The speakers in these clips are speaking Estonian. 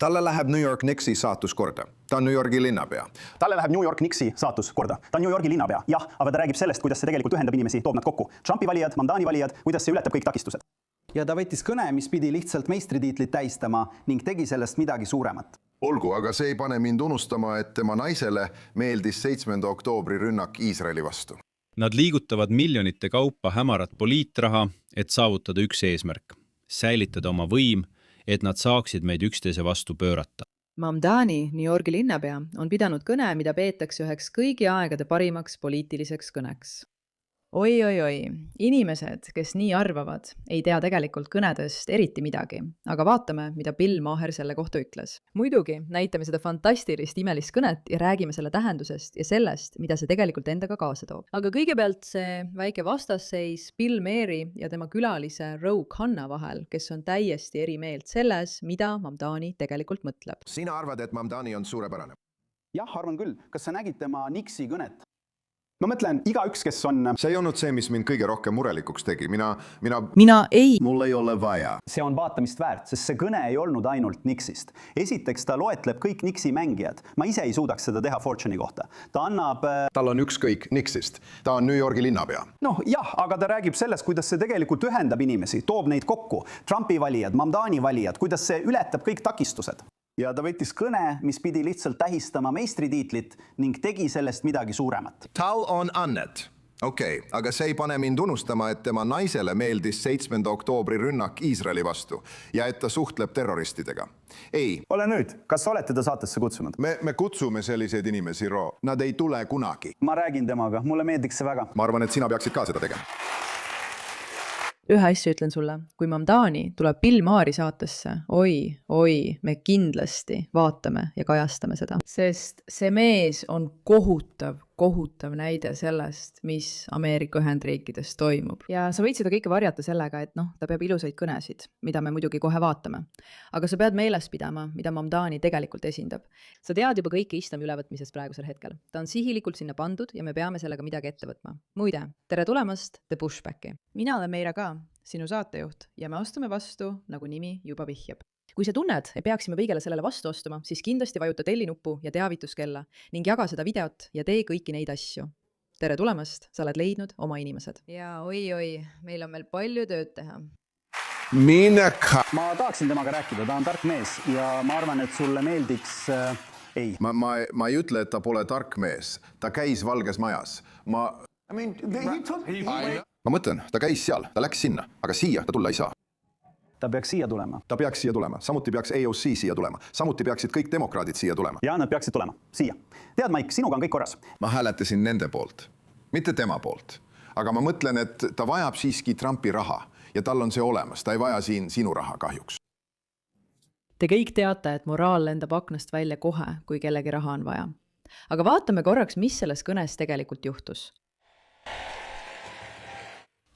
Talle läheb New York Knicksi saatus korda. Ta on New Yorgi linnapea. Talle läheb New York Knicksi saatus korda. Ta on New Yorgi linnapea. Jah, aga ta räägib sellest, kuidas see tegelikult ühendab inimesi, toob nad kokku. Trumpi valijad, Mamdani valijad, kuidas see ületab kõik takistused. Ja ta võttis kõne, mis pidi lihtsalt meistritiitlit tähistama ning tegi sellest midagi suuremat. Olgu, aga see ei pane mind unustama, et tema naisele meeldis 7. oktoobri rünnak Iisraeli vastu. Nad liigutavad miljonite kaupa hämarat poliitraha, et saavutada üks eesmärk. Säilitada oma võim, et nad saaksid meid üksteise vastu pöörata. Mamdani, New Yorgi linnapea, on pidanud kõne, mida peetakse üheks kõigi aegade parimaks poliitiliseks kõneks. Oi, inimesed, kes nii arvavad, ei tea tegelikult kõnedest eriti midagi, aga vaatame, mida Bill Maher selle kohta ütles. Muidugi näitame seda fantastilist imelist kõnet ja räägime selle tähendusest ja sellest, mida see tegelikult endaga kaasa toob. Aga kõigepealt see väike vastasseis Bill Maheri ja tema külalise Rogue Hanna vahel, kes on täiesti eri meelt selles, mida Mamdani tegelikult mõtleb. Sina arvad, et Mamdani on suurepärane? Jah, arvan küll. Kas sa nägid tema Knicksi kõnet? Ma mõtlen, igaüks, kes on... See ei olnud see, mis mind kõige rohkem murelikuks tegi. Mina ei. Mul ei ole vaja. See on vaatamist väärt, sest see kõne ei olnud ainult Knicksist. Esiteks ta loetleb kõik Knicksi mängijad. Ma ise ei suudaks seda teha Fortune'i kohta. Ta annab... Tal on ükskõik Knicksist. Ta on New Yorgi linnapea. Noh, jah, aga ta räägib sellest, kuidas see tegelikult ühendab inimesi, toob neid kokku. Trumpi valijad, Mamdani valijad, kuidas see ületab kõik takistused. Ja ta võttis kõne, mis pidi lihtsalt tähistama meistritiitlit ning tegi sellest midagi suuremat. Tal on annet. Okei, aga see ei pane mind unustama, et tema naisele meeldis 7. oktoobri rünnak Iisraeli vastu ja et ta suhtleb terroristidega. Ei. Ole nüüd, kas olete ta saatesse kutsunud? Me kutsume selliseid inimesi, Nad ei tule kunagi. Ma räägin temaga, mulle meeldiks see väga. Ma arvan, et sina peaksid ka seda tegema. Ühe asja ütlen sulle, kui Mamdani tuleb Bill Maheri saatesse, me kindlasti vaatame ja kajastame seda. Sest see mees on kohutav näide sellest, mis Ameerika Ühendriikides toimub. Ja sa võid seda kõike varjata sellega, et ta peab ilusaid kõnesid, mida me muidugi kohe vaatame. Aga sa pead meeles pidama, mida Mamdani tegelikult esindab. Sa tead juba kõike islami ülevõtmisest praegusel hetkel. Ta on sihilikult sinna pandud ja me peame sellega midagi ette võtma. Muide, tere tulemast The Pushbacki. Mina olen Meira ka, sinu saatejuht, ja me astume vastu, nagu nimi juba vihjab. Kui sa tunned, et peaksime kõigele sellele vastu astuma, siis kindlasti vajuta tellinuppu ja teavituskella ning jaga seda videot ja tee kõiki neid asju. Tere tulemast, sa oled leidnud oma inimesed. Ja meil on veel palju tööd teha. Ma tahaksin temaga rääkida, ta on tark mees ja ma arvan, et sulle meeldiks... Ei. Ma ei ütle, et ta pole tark mees. Ta käis Valges Majas. Ma mõtlen, ta käis seal, ta läks sinna, aga siia ta tulla ei saa. Ta peaks siia tulema. Ta peaks siia tulema. Samuti peaks AOC siia tulema. Samuti peaksid kõik demokraadid siia tulema. Ja nad peaksid tulema. Siia. Tead, Mike, sinuga on kõik korras. Ma hääletasin nende poolt, mitte tema poolt. Aga ma mõtlen, et ta vajab siiski Trumpi raha ja tal on see olemas. Ta ei vaja siin sinu raha kahjuks. Te kõik teate, et moraal lendab aknast välja kohe, kui kellegi raha on vaja. Aga vaatame korraks, mis selles kõnes tegelikult juhtus.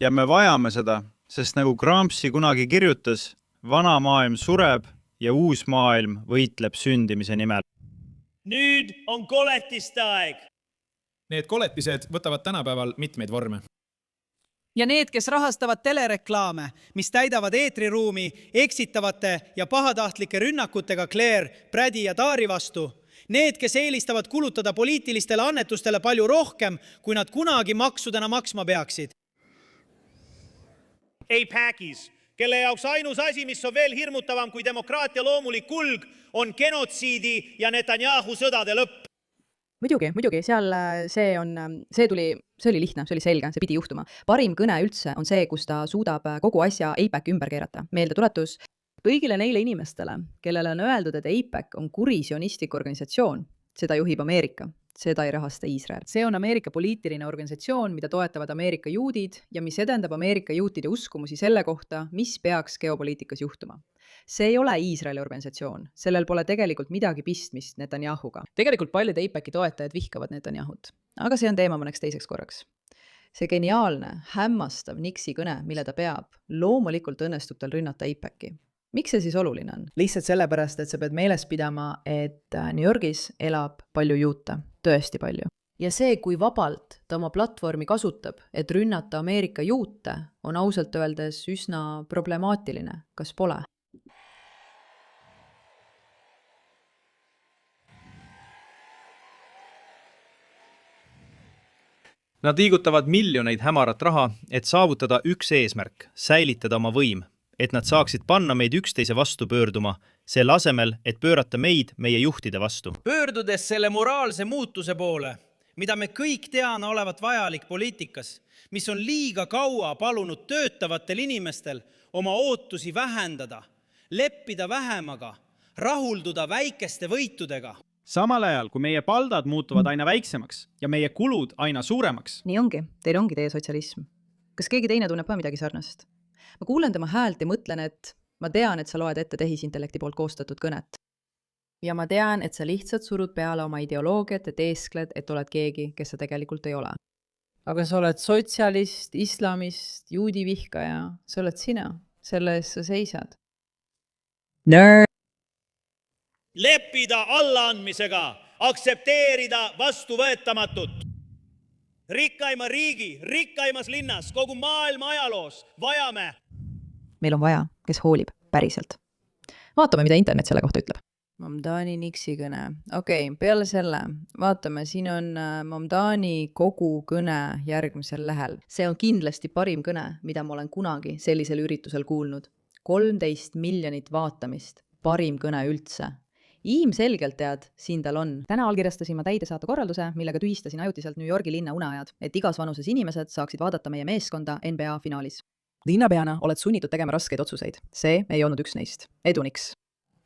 Ja me vajame seda, sest nagu Gramsci kunagi kirjutas, vana maailm sureb ja uus maailm võitleb sündimise nimel. Nüüd on koletiste aeg. Need koletised võtavad tänapäeval mitmeid vorme. Ja need, kes rahastavad telereklaame, mis täidavad eetriruumi eksitavate ja pahatahtlike rünnakutega Claire, Brady ja Taari vastu, need, kes eelistavad kulutada poliitilistele annetustele palju rohkem, kui nad kunagi maksudena maksma peaksid. AIPACis, kelle jaoks ainus asi, mis on veel hirmutavam kui demokraatia loomulik kulg, on genotsiidi ja Netanyahu sõdade lõpp. Muidugi, see oli lihtne, see oli selge, see pidi juhtuma. Parim kõne üldse on see, kus ta suudab kogu asja AIPAC ümber keerata. Meelde tuletus kõigile neile inimestele, kellele on öeldud, et AIPAC on kuri sionistlik organisatsioon, seda juhib Ameerika. Seda ei rahasta Iisrael. See on Ameerika poliitiline organisatsioon, mida toetavad Ameerika juudid ja mis edendab Ameerika juutide uskumusi selle kohta, mis peaks geopoliitikas juhtuma. See ei ole Iisraeli organisatsioon. Sellel pole tegelikult midagi pistmist Netanyahuga. Tegelikult paljud AIPAC-i toetajad vihkavad Netanyahut. Aga see on teema mõneks teiseks korraks. See geniaalne, hämmastav Knicksi kõne, mille ta peab, loomulikult õnnestub tal rünnata AIPAC-i. Miks see siis oluline on? Lihtsalt sellepärast, et sa pead meeles pidama, et New Yorgis elab palju juute, tõesti palju. Ja see, kui vabalt ta oma platvormi kasutab, et rünnata Ameerika juute, on ausalt öeldes üsna problemaatiline, kas pole? Nad liigutavad miljoneid hämarat raha, et saavutada üks eesmärk, säilitada oma võim, et nad saaksid panna meid üksteise vastu pöörduma, selle asemel, et pöörata meid meie juhtide vastu. Pöördudes selle moraalse muutuse poole, mida me kõik teame olevat vajalik poliitikas, mis on liiga kaua palunud töötavatel inimestel oma ootusi vähendada, leppida vähemaga, rahulduda väikeste võitudega. Samal ajal, kui meie paldad muutuvad aina väiksemaks ja meie kulud aina suuremaks. nii ongi, teil ongi teie sotsialism. Kas keegi teine tunneb ka midagi sarnast? Ma kuulen tema häält ja mõtlen, et ma tean, et sa loed ette tehisintellekti poolt koostatud kõnet. Ja ma tean, et sa lihtsalt surud peale oma ideoloogiat ja teeskled, et oled keegi, kes sa tegelikult ei ole. Aga sa oled sotsialist, islamist, juudi vihkaja, sa oled sina, selle eest sa seisad. Leppida allaandmisega, aksepteerida vastuvõetamatut. Rikkaima riigi, rikkaimas linnas, kogu maailma ajaloos vajame. Meil on vaja, kes hoolib päriselt. Vaatame, mida internet selle kohta ütleb. Mamdani Nixi kõne. Okei, peale selle, vaatame, siin on Mamdani kogu kõne järgmisel lehel. See on kindlasti parim kõne, mida ma olen kunagi sellisel üritusel kuulnud. 13 miljonit vaatamist, parim kõne üldse. Ilmselgelt tead, siin tal on. Täna allkirjastasin ma täidesaate korralduse, millega tühistasin ajutiselt New Yorgi linna uneajad, et igas vanuses inimesed saaksid vaadata meie meeskonda NBA finaalis. Linnapeana oled sunnitud tegema raskeid otsuseid. See ei olnud üks neist. Eduniks.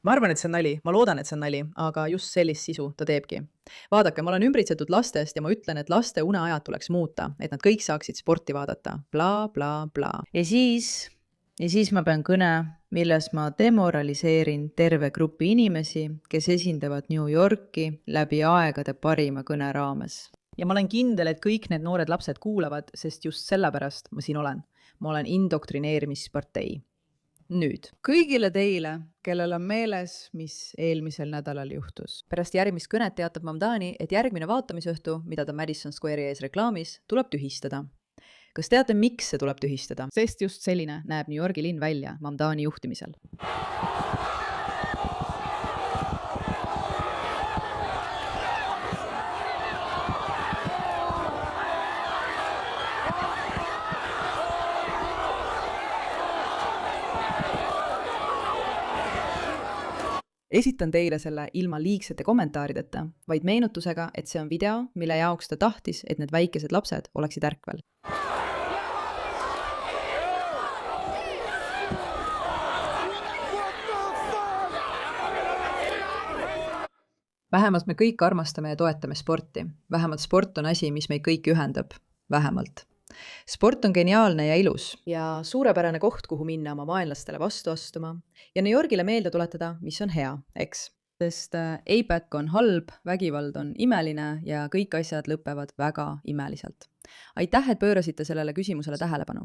Ma arvan, et see on nali, ma loodan, et see on nali, aga just sellist sisu ta teebki. Vaadake, ma olen ümbritsetud lastest ja ma ütlen, et laste uneajad tuleks muuta, et nad kõik saaksid sporti vaadata. Bla, bla, bla. Ja siis ma pean kõne, milles ma demoraliseerin terve grupi inimesi, kes esindavad New Yorki läbi aegade parima kõne raames. Ja ma olen kindel, et kõik need noored lapsed kuulavad, sest just sellepärast ma siin olen. Ma olen indoktrineerimispartei. Nüüd, kõigile teile, kellel on meeles, mis eelmisel nädalal juhtus. Pärast järgmist kõnet teatab Mamdani, et järgmine vaatamisõhtu, mida ta Madison Square'i ees reklaamis, tuleb tühistada. Kas teate, miks see tuleb tühistada? Sest just selline näeb New Yorgi linn välja Mamdani juhtimisel. Esitan teile selle ilma liigsete kommentaarideta, vaid meenutusega, et see on video, mille jaoks ta tahtis, et need väikesed lapsed oleksid ärkvel. Vähemalt me kõik armastame ja toetame sporti. Vähemalt sport on asi, mis meid kõiki ühendab. Vähemalt. Sport on geniaalne ja ilus ja suurepärane koht, kuhu minna oma vaenlastele vastu astuma ja New Yorgile meelde tuletada, mis on hea, eks? Sest APEC on halb, vägivald on imeline ja kõik asjad lõpevad väga imeliselt. Aitäh, et pöörasite sellele küsimusele tähelepanu.